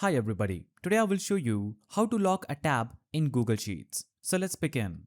Hi everybody, today I will show you how to lock a tab in Google Sheets. So let's begin.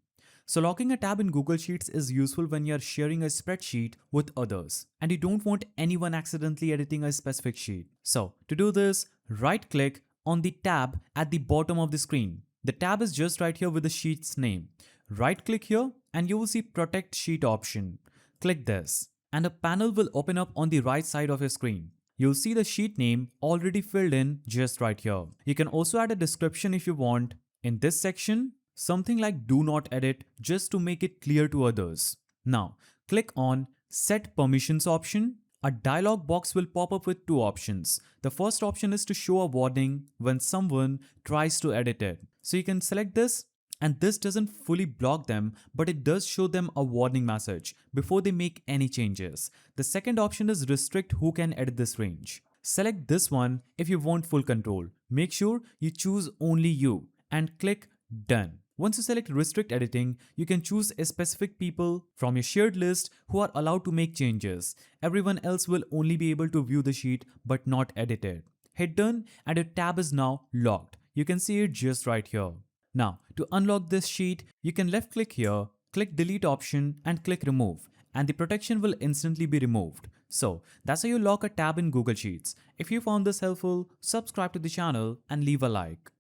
So locking a tab in Google Sheets is useful when you're sharing a spreadsheet with others and you don't want anyone accidentally editing a specific sheet. So to do this, right click on the tab at the bottom of the screen. The tab is just right here with the sheet's name. Right click here and you will see protect sheet option. Click this and a panel will open up on the right side of your screen. You'll see the sheet name already filled in just right here. You can also add a description if you want. In this section, something like do not edit just to make it clear to others. Now, click on set permissions option. A dialog box will pop up with two options. The first option is to show a warning when someone tries to edit it. So you can select this and this doesn't fully block them, but it does show them a warning message before they make any changes. The second option is restrict who can edit this range. Select this one if you want full control. Make sure you choose only you and click done. Once you select restrict editing, you can choose a specific people from your shared list who are allowed to make changes. Everyone else will only be able to view the sheet but not edit it. Hit done and your tab is now locked. You can see it just right here. Now, to unlock this sheet, you can left click here, click delete option and click remove and the protection will instantly be removed. So that's how you lock a tab in Google Sheets. If you found this helpful, subscribe to the channel and leave a like.